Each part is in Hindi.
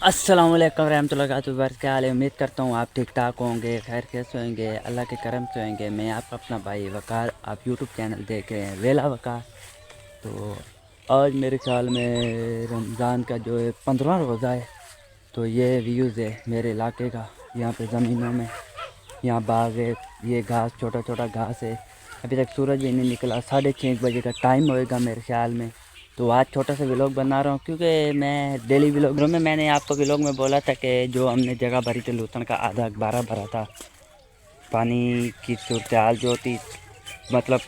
अस्सलाम वालेकुम रहमतुल्लाहि वबरकातुहू। क्या हाल है? उम्मीद करता हूँ आप ठीक ठाक होंगे, खैर कैसे होंगे, अल्लाह के करम से होंगे। मैं आपका अपना भाई वकार, आप यूट्यूब चैनल देख रहे हैं वेला वकार। तो आज मेरे ख्याल में रमज़ान का जो है 15वां रोज़ा है। तो ये व्यूज़ है मेरे इलाके का। यहाँ पे ज़मीनों में यहाँ बाग है, ये घास छोटा छोटा घास है। अभी तक सूरज भी नहीं निकला, 6:30 बजे का टाइम होएगा मेरे ख्याल में। तो आज छोटा सा व्लॉग बना रहा हूँ क्योंकि मैं डेली व्लॉग में मैंने आपको व्लॉग में बोला था कि जो हमने जगह भरी थी लूथन का आधा अखबारा भरा था। पानी की सूरत हाल जो थी, मतलब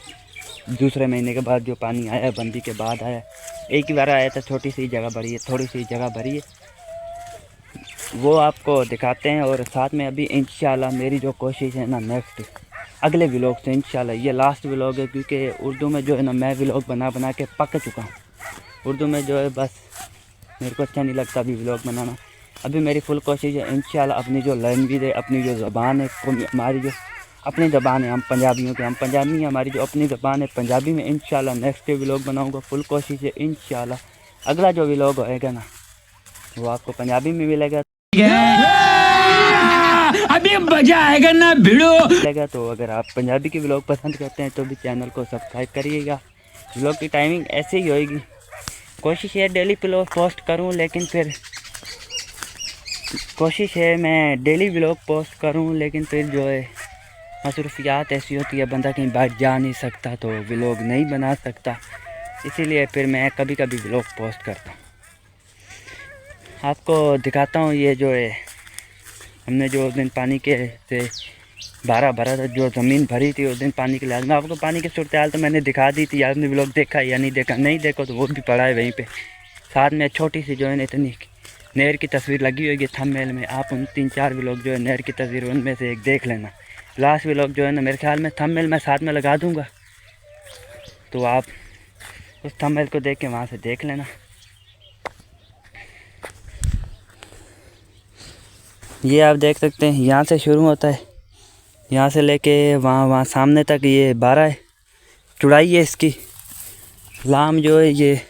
दूसरे महीने के बाद जो पानी आया, बंदी के बाद आया, एक ही बार आया था। छोटी सी जगह भरी है, थोड़ी सी जगह भरी है, वो आपको दिखाते हैं। और साथ में अभी इंशाल्लाह मेरी जो कोशिश है ना, नेक्स्ट अगले व्लॉग से इंशाल्लाह ये लास्ट व्लॉग है, क्योंकि उर्दू में जो है ना मैं व्लॉग बना बना के पक चुका हूँ। उर्दू में जो है बस मेरे को अच्छा नहीं लगता अभी व्लॉग बनाना। अभी मेरी फुल कोशिश है इंशाल्लाह अपनी जो लैंग्वेज है, अपनी जो ज़बान है, हमारी जो अपनी ज़बान है, हम पंजाबियों के, हम पंजाबी हैं, हमारी जो अपनी ज़बान है पंजाबी में इंशाल्लाह नेक्स्ट व्लॉग बनाऊँगा। फुल कोशिश है इंशाल्लाह अगला जो व्लॉग होएगा ना वो आपको पंजाबी में मिलेगा। अभी मजा आएगा ना भिड़ो लगा। तो अगर आप पंजाबी के व्लॉग पसंद करते हैं तो भी चैनल को सब्सक्राइब करिएगा। व्लॉग की टाइमिंग ऐसे ही होएगी, कोशिश है डेली व्लॉग पोस्ट करूं, लेकिन फिर कोशिश है मैं डेली व्लॉग पोस्ट करूं, लेकिन फिर जो है मसरूफियात ऐसी होती है, बंदा कहीं बाहर जा नहीं सकता तो व्लॉग नहीं बना सकता, इसीलिए फिर मैं कभी कभी व्लॉग पोस्ट करता हूँ। आपको दिखाता हूँ ये जो है हमने जो उस दिन पानी के से बारह भरा था, जो ज़मीन भरी थी उस दिन पानी के लिए। मैं आपको पानी की सूरत हाल तो मैंने दिखा दी थी, आपने व्लॉग देखा या नहीं देखा? नहीं देखो तो वो भी पड़ा है वहीं पे। साथ में छोटी सी जो है ना इतनी नहर की तस्वीर लगी होगी थंबनेल में, आप उन 3-4 व्लॉग जो है नहर की तस्वीर उनमें से एक देख लेना। लास्ट व्लॉग जो है ना मेरे ख्याल में थंबनेल मैं साथ में लगा दूँगा, तो आप उस थंबनेल को देख के वहाँ से देख लेना। ये आप देख सकते हैं यहाँ से शुरू होता है, यहाँ से लेके वहाँ सामने तक ये 12 है। चौड़ाई है इसकी, लाम जो है ये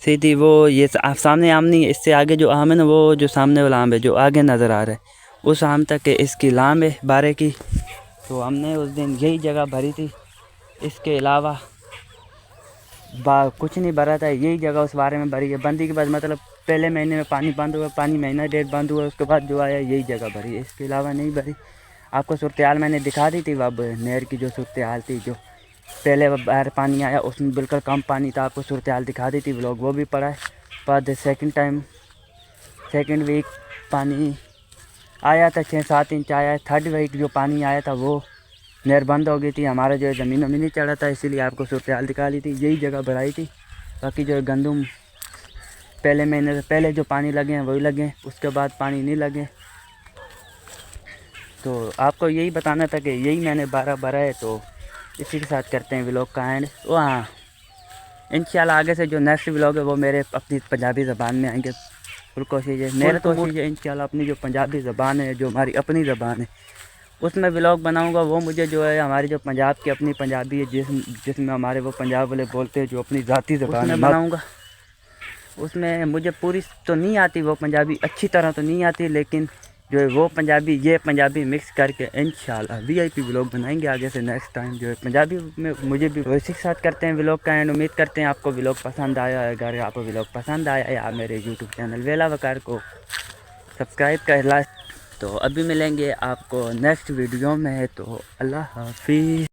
सीधी वो ये आप सामने आम नहीं है, इससे आगे जो आम है ना वो जो सामने वाला आम है जो आगे नज़र आ रहा है उस आम तक है इसकी लाम है 12 की। तो हमने उस दिन यही जगह भरी थी, इसके अलावा कुछ नहीं भरा था, यही जगह उस बारे में भरी है। बंदी के बाद मतलब पहले महीने में पानी बंद हुआ, पानी महीना डेढ़ बंद हुआ, उसके बाद जो आया यही जगह भरी है, इसके अलावा नहीं भरी। आपको सूरत हाल मैंने दिखा दी थी, अब नहर की जो सूरत हाल थी, जो पहले बाहर पानी आया उसमें बिल्कुल कम पानी था, आपको सूरत हाल दिखा दी थी, व्लॉग वो भी पड़ा है। बाद सेकंड वीक पानी आया था, 6-7 इंच आया है। थर्ड वीक जो पानी आया था वो नहर बंद हो गई थी, हमारा जो है ज़मीनों में नहीं चढ़ा था, इसीलिए आपको सूरत हाल दिखा ली थी। यही जगह भराई थी, बाकी जो है गंदम पहले महीने से पहले जो पानी लगे हैं वही लगे, उसके बाद पानी नहीं लगे। तो आपको यही बताना था कि यही मैंने 12 भरा है। तो इसी के साथ करते हैं व्लॉग का एंड। वो हाँ, इंशाल्लाह आगे से जो नेक्स्ट व्लॉग है वो मेरे अपनी पंजाबी ज़बान में आएंगे। फुल कोशिश है, मेरा कोशिश है इंशाल्लाह अपनी जो पंजाबी ज़बान है, जो हमारी अपनी ज़बान है, उसमें व्लॉग बनाऊंगा। वो मुझे जो है हमारी जो पंजाब की अपनी पंजाबी है, जिसमें हमारे वो पंजाब वाले बोलते हैं, जो अपनी ज़ाती ज़बान है, बनाऊँगा। उसमें मुझे पूरी तो नहीं आती वो पंजाबी, अच्छी तरह तो नहीं आती, लेकिन जो है वो पंजाबी ये पंजाबी मिक्स करके इंशाल्लाह वीआईपी व्लॉग बनाएंगे आगे से। नेक्स्ट टाइम जो है पंजाबी में मुझे भी वैसे के साथ करते हैं व्लॉग का एंड। उम्मीद करते हैं आपको व्लॉग पसंद आया है। अगर आपको व्लॉग पसंद आया है, आप मेरे यूट्यूब चैनल वेला वकार को सब्सक्राइब कर ला। तो अभी मिलेंगे आपको नेक्स्ट वीडियो में, तो अल्लाह हाफिज़।